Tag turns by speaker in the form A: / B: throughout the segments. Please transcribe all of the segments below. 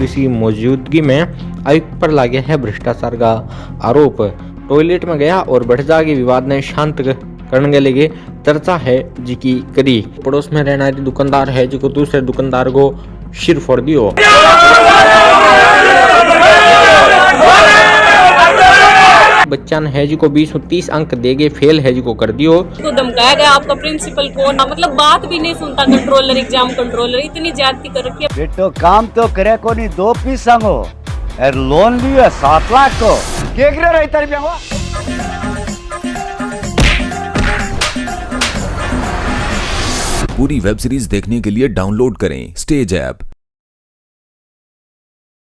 A: Police की मौजूदगी में आयुक्त पर लगा है भ्रष्टाचार का आरोप। टॉयलेट में गया और बढ़ जाके विवाद ने शांत करने के लिए चर्चा है जी की करी। पड़ोस में रहने वाली दुकानदार है जिसको दूसरे दुकानदार को सिर फोड़ दियो। बच्चा ने है जी को 20 में 30 अंक देगे फेल है जी को कर दियो।
B: तो धमकाया गया आपका प्रिंसिपल को ना, मतलब बात भी नहीं सुनता। कंट्रोलर एग्जाम कंट्रोलर इतनी ज्यादती कर रखी है।
C: बेटो काम तो करे को नहीं 2 पीस संगो और लोन लियो 7 लाख को के करे रहता रुपया हुआ।
D: पूरी वेब सीरीज देखने के लिए डाउनलोड करें स्टेज ऐप।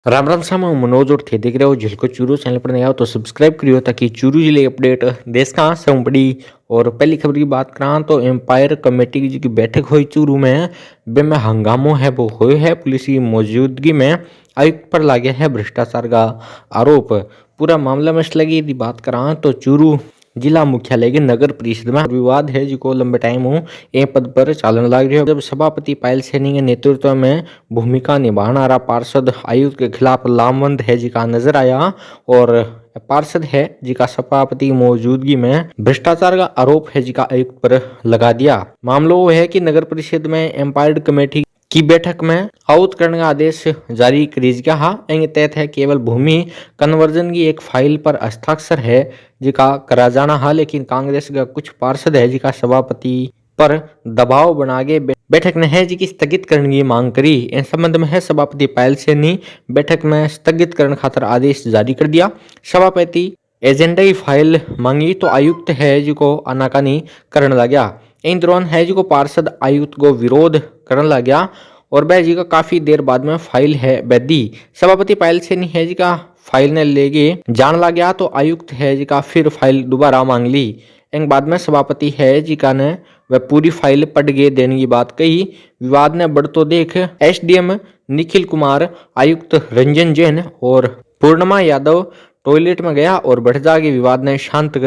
A: राम राम सामा मनोज और थे देख रहे हो झिलको चूरू चैनल पर नया हो तो सब्सक्राइब करियो ताकि चूरू जिले अपडेट देश का सब बड़ी। और पहली खबर की बात करा तो एम्पायर कमेटी की बैठक हुई चूरू में, में हंगामो है वो हुए है। पुलिस की मौजूदगी में आयुक्त पर लगा है भ्रष्टाचार का आरोप। पूरा मामला में लगी यदि बात करा तो चूरू जिला मुख्यालय के नगर परिषद में विवाद है जिको लंबे टाइम हो ए पद पर चालन लग रही है। जब सभापति पायल सैनी के नेतृत्व में भूमिका निभाना रहा पार्षद आयुक्त के खिलाफ लामबंद है जिका नजर आया और पार्षद है जिका सभापति मौजूदगी में भ्रष्टाचार का आरोप है जिका आयुक्त पर लगा दिया। मामला वो है कि नगर परिषद में एम्पायर्ड कमेटी की बैठक में आउट करने का आदेश जारी कर गया है। तहत है केवल भूमि कन्वर्जन की एक फाइल पर हस्ताक्षर है जिका करा जाना है, लेकिन कांग्रेस का कुछ पार्षद है जिका सभापति पर दबाव बना के बैठक ने है जी की स्थगित करने की मांग करी। इस संबंध में है सभापति पायल सैनी बैठक में स्थगित करने खातर आदेश जारी कर दिया। सभापति एजेंडा की फाइल मांगी तो आयुक्त है जी को आनाकानी करने लगा। इन दौरान है जी को पार्षद आयुक्त को विरोध करने लगा और वह जी का काफी देर बाद में फाइल है वैदी सभापति पायल सैनी है जी का फाइल ने लेके जान लगा तो आयुक्त है जी का फिर फाइल दोबारा मांग ली। एक बाद में सभापति है जी का ने वह पूरी फाइल पढ़ के देने की बात कही। विवाद ने बढ़तो देख एसडीएम निखिल कुमार, आयुक्त रंजन जैन और पूर्णिमा यादव टॉयलेट में गया और बढ़ जाके विवाद ने शांत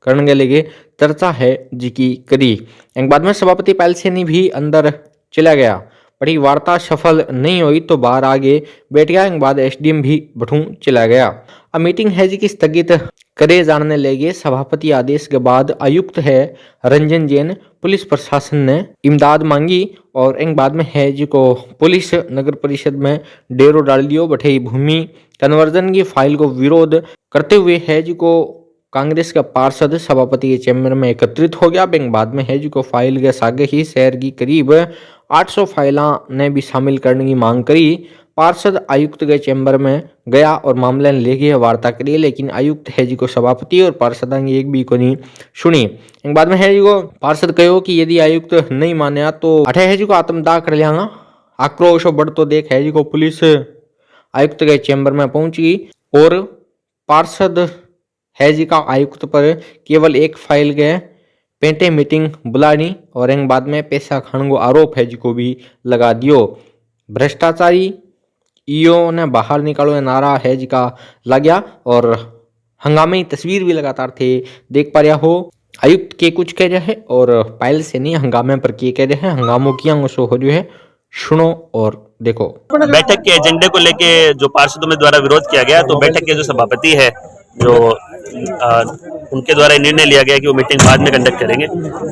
A: करने के लिए चर्चा है जी की करी। एक बाद में सभापति पायल सैनी भी अंदर चला गया। बड़ी वार्ता सफल नहीं हुई तो बाहर आगे बैठ गया। एक बाद एसडीएम भी बठूं चला गया। अब मीटिंग है जी की स्थगित करे जाने लगे। सभापति आदेश के बाद आयुक्त है रंजन जैन पुलिस प्रशासन ने इमदाद मांगी और एक बाद में है जी को पुलिस नगर परिषद में डेरो डाल दियो। बठे भूमि कन्वर्जन की फाइल को विरोध करते हुए है जी को कांग्रेस का पार्षद सभापति के चैम्बर में एकत्रित हो गया। बैंक बाद में है जी को फाइल के सागे ही शहर की करीब 800 फाइलों ने भी शामिल करने की मांग करी। पार्षद आयुक्त के चैम्बर में गया और मामले लेके वार्ता करी, लेकिन आयुक्त है जी को सभापति और पार्षद एक भी को नहीं सुनी। एक बाद में है जी को पार्षद कहो कि यदि आयुक्त नहीं माने तो अठे है जी को आत्मदाह कर लिया। आक्रोश बढ़तो देख है जी को पुलिस आयुक्त के चैम्बर में पहुंची और पार्षद है जी का आयुक्त पर केवल एक फाइल के पेंटे मीटिंग बुलानी और एक बाद में पैसा खाने को आरोप है जी को भी लगा दियो। भ्रष्टाचारी ईओ ने बाहर निकालो नारा है जी का लगा और हंगामे तस्वीर भी लगातार थे देख पा रहा हो। आयुक्त के कुछ कह रहे हैं और पायल से नहीं हंगामे पर के कह रहे हैं। हंगामों किया हो रही है, सुनो और देखो।
E: बैठक के एजेंडे को लेके जो पार्षदों में द्वारा विरोध किया गया तो बैठक के जो सभापति है जो उनके द्वारा निर्णय लिया गया कि वो मीटिंग बाद में कंडक्ट करेंगे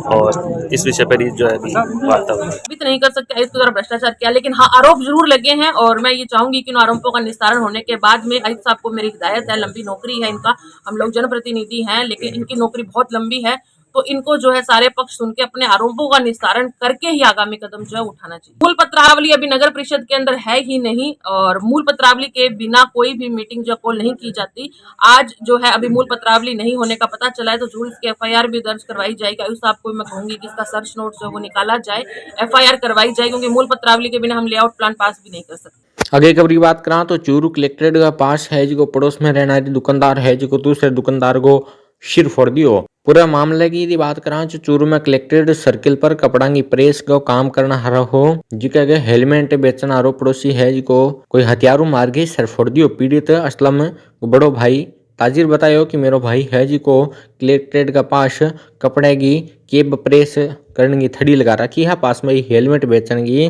E: और इस विषय पर ही जो है वार्ता होगी।
B: अभी तो नहीं कर सकते आयुक्त द्वारा भ्रष्टाचार किया, लेकिन हाँ आरोप जरूर लगे हैं और मैं ये चाहूंगी कि उन आरोपों का निस्तारण होने के बाद में आयुक्त साहब को मेरी हिदायत है, लंबी नौकरी है इनका, हम लोग जनप्रतिनिधि हैं लेकिन इनकी नौकरी बहुत लंबी है तो इनको जो है सारे पक्ष सुन के अपने आरोपों का निस्तारण करके ही आगामी कदम जो है उठाना चाहिए। मूल पत्रावली अभी नगर परिषद के अंदर है ही नहीं और मूल पत्रावली के बिना कोई भी मीटिंग जो कॉल नहीं की जाती। आज जो है अभी मूल पत्रावली नहीं होने का पता चला है तो जरूर इसकी एफआईआर भी दर्ज करवाई जाएगी। आयुक्त साहब को मैं कहूंगी कि इसका सर्च नोट जो है वो निकाला जाए, एफआईआर करवाई जाए, क्योंकि मूल पत्रावली के बिना हम लेआउट प्लान पास भी नहीं कर सकते।
A: आगे खबर की बात करा तो चूरू कलेक्ट्रेट का पास है जी को पड़ोस में रहने वाली दुकानदार है जी को दूसरे दुकानदार को सिर फोड़ दियो। पूरा मामले की बात करा जो चूरू में कलेक्ट्रेट सर्किल पर कपड़ा की प्रेस का काम करना हरा हो जिका के हेलमेट बेचना आरोप पड़ोसी है जी को कोई हथियारों मार के सर फोड़ दियो। पीड़ित असलम बड़ो भाई ताजिर बतायो कि मेरो भाई है जी को कलेक्ट्रेट का पास कपड़े की केब प्रेस करने की थड़ी लगा रखी है, पास में ही हेलमेट बेचने की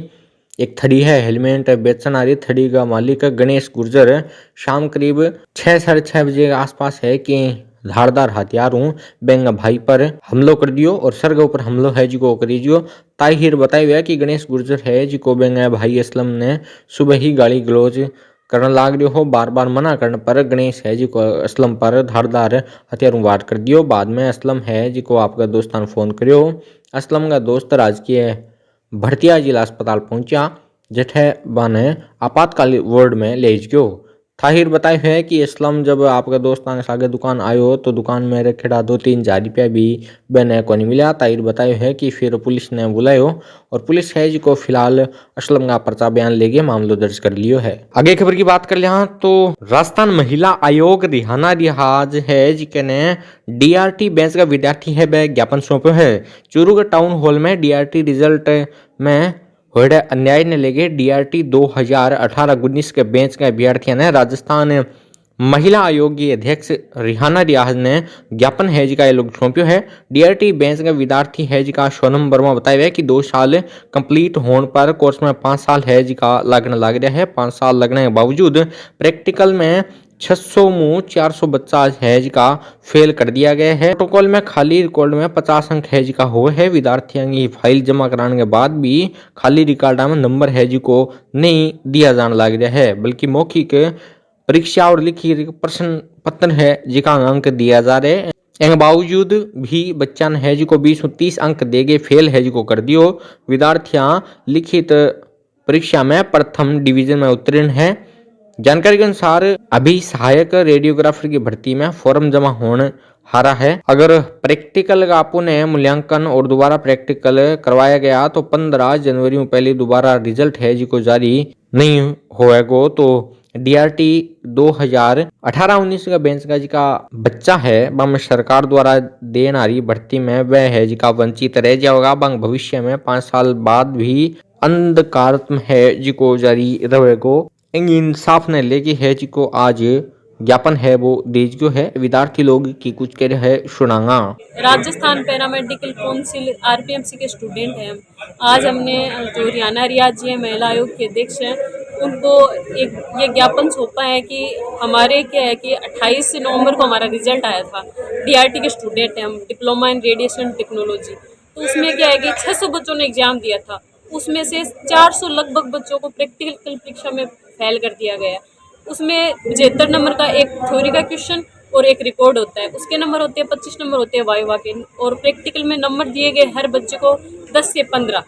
A: एक थड़ी है हेलमेट बेचन आ रही थड़ी का मालिक गणेश गुर्जर शाम करीब 6-6:30 बजे के आसपास है कि धारदार हथियारों बेंग भाई पर हमलो कर दियो और सर के ऊपर हमलो है जिको करी जियो। ताहिर बताया हुआ कि गणेश गुर्जर है जिको बेंग भाई असलम ने सुबह ही गाली गलौज करने लाग रही हो। बार बार मना करने पर गणेश है जिको असलम पर धारदार हथियारों वार कर दियो। बाद में असलम है जिको आपका दोस्तान फोन करियो। असलम का दोस्त राजकीय भरतिया जिला अस्पताल पहुंचा जठे बाने आपातकालीन वार्ड में ले गयो। ताहिर बताए है कि असलम जब आपका दोस्तान के आगे दुकान आयो तो दुकान में रखेड़ा 2-3 रुपया भी बने को नहीं मिला। ताहिर बताए है कि फिर पुलिस ने बुलायो और पुलिस है जिको फिलहाल असलम का पर्चा बयान लेके मामलो दर्ज कर लियो है। आगे खबर की बात कर लिया तो राजस्थान महिला आयोग रिहाना रिहाज है जिके ने DRT बेंच का विद्यार्थी है वह ज्ञापन सौंप्यो है। चूरू के टाउन हॉल में DRT रिजल्ट में होड़े अन्याय ने लेके DRT 2018-19 के बेंच के अभ्यर्थियों ने राजस्थान महिला आयोग की अध्यक्ष रिहाना रियाज ने ज्ञापन है जिका ये लोग सौंप्यो है। DRT बेंच का विद्यार्थी है जिका सोनम वर्मा बताया है कि 2 साल कंप्लीट होने पर कोर्स में 5 साल है जिका लगने लग रहा है। 5 साल लगने के बावजूद प्रैक्टिकल में 600 मुँह 400 बच्चा है जिका फेल कर दिया गया है। प्रोटोकॉल में खाली रिकॉर्ड में 50 अंक है जिका हो है। विद्यार्थियों की फाइल जमा कराने के बाद भी खाली रिकॉर्ड में नंबर है जिको नहीं दिया जाने लग रहा है, बल्कि मौखिक परीक्षा और लिखित प्रश्न पत्र है जिका अंक दिया जा रहे हैं। एंग बावजूद भी बच्चा ने है जिको 20-30 अंक देगे फेल है जिको कर दियो। विद्यार्थियां लिखित परीक्षा में प्रथम डिवीजन में उत्तीर्ण है। जानकारी के अनुसार अभी सहायक रेडियोग्राफर की भर्ती में फॉर्म जमा होने हारा है। अगर प्रैक्टिकल का पुनः मूल्यांकन और दोबारा प्रैक्टिकल करवाया गया तो 15 जनवरी में पहले दोबारा रिजल्ट है जिको जारी नहीं होएगो तो DRT 2018-19 का बेंच का जिका बच्चा है बम सरकार द्वारा देन आ रही भर्ती में वह है जिका वंचित रह जाएगा। बंग भविष्य में 5 साल बाद भी अंधकार है जिको जारी रहेगो। इंसाफ ने लेके है जिको आज ज्ञापन है वो देजगो है। विद्यार्थी लोग की कुछ कह रहे है सुनांगा।
B: राजस्थान पैरामेडिकल काउंसिल RPMC के स्टूडेंट हैं। आज हमने जो रिहाना रियाज जी हैं महिला आयोग के अध्यक्ष हैं उनको एक ये ज्ञापन सौंपा है कि हमारे क्या है कि 28 नवंबर को हमारा रिजल्ट आया था। DRT के स्टूडेंट हैं हम, डिप्लोमा इन रेडिएशन टेक्नोलॉजी। तो उसमें क्या है कि 600 बच्चों ने एग्जाम दिया था, उसमें से 400 लगभग बच्चों को प्रैक्टिकल परीक्षा में फेल कर दिया गया। उसमें 75 नंबर का एक थ्योरी का क्वेश्चन और एक रिकॉर्ड होता है, उसके नंबर होते हैं 25 नंबर होते हैं वाइवा के, और प्रैक्टिकल में नंबर दिए गए हर बच्चे को 10 से 15,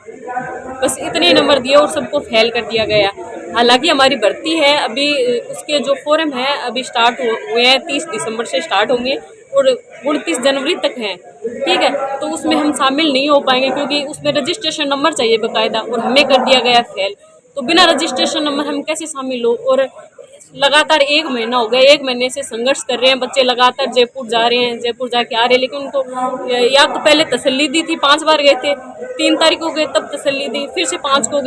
B: बस इतने नंबर दिए और सबको फेल कर दिया गया। हालांकि हमारी भर्ती है अभी, उसके जो फॉर्म है अभी स्टार्ट हुए हैं, 30 दिसंबर से स्टार्ट होंगे और 29 जनवरी तक हैं, ठीक है। तो उसमें हम शामिल नहीं हो पाएंगे क्योंकि उसमें रजिस्ट्रेशन नंबर चाहिए बाकायदा और हमें कर दिया गया फेल। तो बिना रजिस्ट्रेशन नंबर हम कैसे शामिल हो। और लगातार 1 महीना हो गया, 1 महीने से संघर्ष कर रहे हैं बच्चे, लगातार जयपुर जा रहे हैं, जयपुर जाके आ रहे हैं, लेकिन उनको या तो पहले तसल्ली दी थी, 5 बार गए थे, 3 तारीख को गए तब तसल्ली दी, फिर से 5 को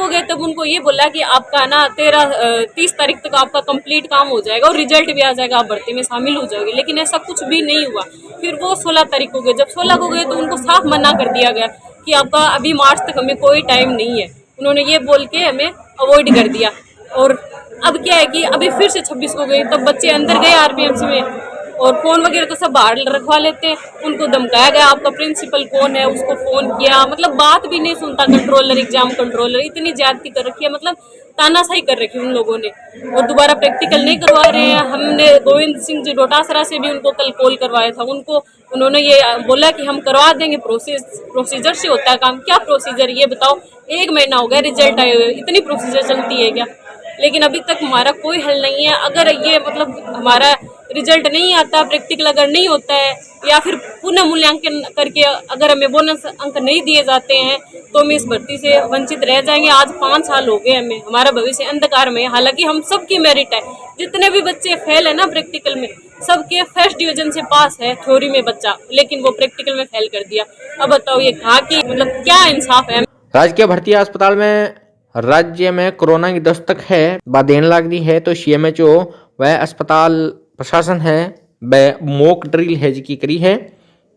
B: गए तब उनको ये बोला कि आपका ना 30 तारीख तक आपका कंप्लीट काम हो जाएगा और रिजल्ट भी आ जाएगा, आप भर्ती में शामिल हो जाओगे, लेकिन ऐसा कुछ भी नहीं हुआ। फिर वो 16 तारीख को गए, जब 16 को गए तो उनको साफ मना कर दिया गया कि आपका अभी मार्च तक हमें कोई टाइम नहीं है। उन्होंने ये बोल के हमें अवॉइड कर दिया। और अब क्या है कि अभी फिर से 26 को गई, तब बच्चे अंदर गए RPMC में और फ़ोन वगैरह तो सब बाहर रखवा लेते हैं। उनको धमकाया गया, आपका प्रिंसिपल कौन है, उसको फ़ोन किया, मतलब बात भी नहीं सुनता कंट्रोलर, एग्जाम कंट्रोलर, इतनी ज्यादती कर रखी है, मतलब तानाशाही कर रखी है उन लोगों ने। और दोबारा प्रैक्टिकल नहीं करवा रहे हैं। हमने गोविंद सिंह जी डोटासरा से भी उनको कल कॉल करवाया था, उनको उन्होंने ये बोला कि हम करवा देंगे, प्रोसीजर से होता है काम। क्या प्रोसीजर ये बताओ, 1 महीना हो गया रिजल्ट आए हुए, इतनी प्रोसीजर चलती है क्या? लेकिन अभी तक हमारा कोई हल नहीं है। अगर ये मतलब हमारा रिजल्ट नहीं आता, प्रैक्टिकल अगर नहीं होता है या फिर पुनः मूल्यांकन करके अगर हमें बोनस अंक नहीं दिए जाते हैं तो हम इस भर्ती से वंचित रह जाएंगे। आज 5 साल हो गए हमें, हमारा भविष्य अंधकार में है। हालांकि हम सबकी मेरिट है, जितने भी बच्चे फेल है ना प्रैक्टिकल में, सबके फर्स्ट डिवीजन से पास है थ्योरी में बच्चा, लेकिन वो प्रैक्टिकल में फेल कर दिया। अब बताओ ये कहाँ की मतलब क्या इंसाफ है।
A: राजकीय भर्ती अस्पताल में राज्य में कोरोना की दस्तक है, बादेन लाग दी है, तो CMHO वह अस्पताल प्रशासन है वह मॉक ड्रिल है जिकी करी है।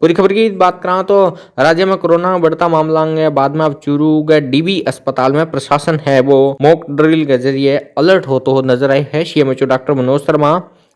A: पूरी खबर की बात करा तो राज्य में कोरोना का बढ़ता मामला है। बाद में अब चूरू के डीबी अस्पताल में प्रशासन है वो मॉक ड्रिल के जरिए अलर्ट होते हो नजर आए है। सीएमएचओ डॉक्टर मनोज शर्मा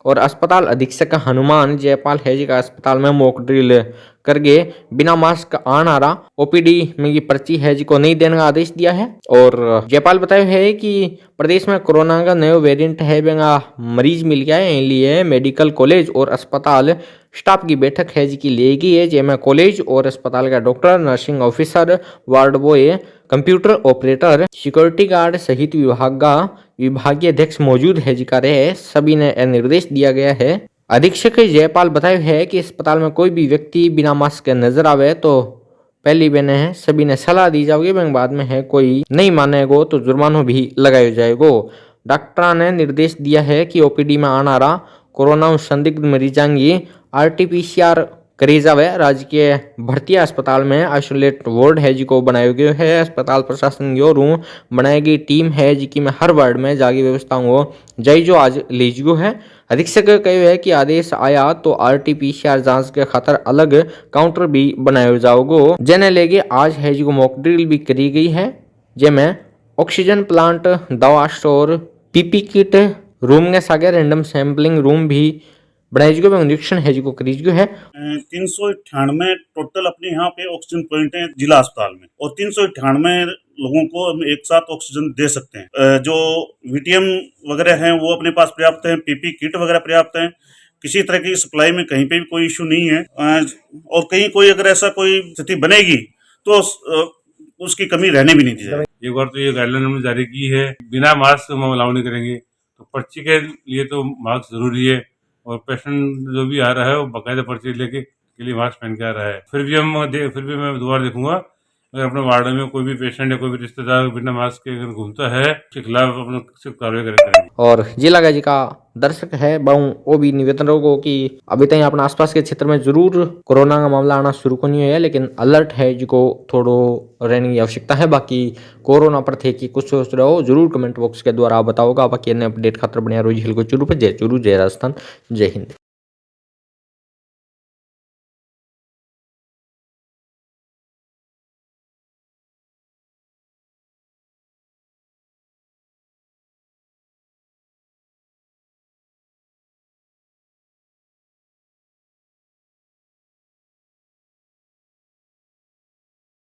A: और अस्पताल अधीक्षक हनुमान जयपाल है जी का अस्पताल में मॉक ड्रिल करके बिना मास्क आन आ रहा ओपीडी में की पर्ची है जी को नहीं देने का आदेश दिया है। और जयपाल बताया है कि प्रदेश में कोरोना का नया वेरिएंट है बेंगा मरीज मिल गया है, इसलिए मेडिकल कॉलेज और अस्पताल स्टाफ की बैठक है जी की ली गई है, जिसमें कॉलेज और अस्पताल का doctor, nursing officer, ward boy, computer operator, security guard सहित विभाग का विभागीय अध्यक्ष मौजूद है जी का रहे सभी ने निर्देश दिया गया है। अधीक्षक जयपाल बताया है कि अस्पताल में कोई भी व्यक्ति बिना मास्क के नजर आवे तो पहली बहने हैं सभी ने सलाह दी जाएगी, बाद में है कोई नहीं मानेगो तो जुर्माना भी लगाया जाएगा। डॉक्टर ने निर्देश दिया है कि ओपीडी में आना रहा कोरोना संदिग्ध मरीजां की RT-PCR करी जावे। राजकीय भर्ती अस्पताल में आइसोलेट वार्ड है जी को बनाया गया है। अस्पताल प्रशासन यो रूम बनाई गई टीम है जी की में हर वार्ड में जागी व्यवस्था हो जाई जो आज लीजियो है। अधीक्षक कहे है कि आदेश आया तो RT-PCR जांच के खातर अलग काउंटर भी बनाया जाओगे, जिन्हें लेके आज है जी को मॉक ड्रिल भी करी गई है, जिसमें ऑक्सीजन प्लांट, दवा स्टोर, पीपी किट रूम के सागे रैंडम सैंपलिंग रूम भी बनाई निरीक्षण है जी को करी है।
F: 398 टोटल अपने यहाँ पे ऑक्सीजन पॉइंट है जिला अस्पताल में, और 398 लोगों को हम एक साथ ऑक्सीजन दे सकते हैं। जो VTM वगैरह हैं वो अपने पास पर्याप्त हैं, PP किट वगैरह पर्याप्त हैं, किसी तरह की सप्लाई में कहीं पे भी कोई इशू नहीं है। और कहीं कोई अगर ऐसा कोई स्थिति बनेगी तो उसकी कमी रहने भी नहीं दी जाएगी।
G: एक बार तो ये गाइडलाइन हमने जारी की है, बिना मास्क हम अलाउ नहीं करेंगे, तो पर्ची के लिए तो मास्क जरूरी है, और पेशेंट जो भी आ रहा है वो बाकायदा पर्ची लेके के लिए मास्क पहन के आ रहा है। फिर भी मैं दोबारा देखूंगा अगर अपने वार्ड में कोई भी पेशेंट या कोई भी रिश्तेदार बिना मास्क के अगर घूमता है उसके खिलाफ अपना सिर्फ कार्रवाई करेंगे।
A: और जिला का जी का दर्शक है बहु वो भी निवेदन रहो कि अभी तक अपने आसपास के क्षेत्र में जरूर कोरोना का मामला आना शुरू को नहीं है, लेकिन अलर्ट है जिको थोड़ो रहने की आवश्यकता है। बाकी कोरोना पर थे कि कुछ सोच रहे हो जरूर कमेंट बॉक्स के द्वारा बताओगा। बाकी अन्य अपडेट खातर बनिया रोज हिल को चूरू पे जय चूरू, जय राजस्थान, जय हिंद।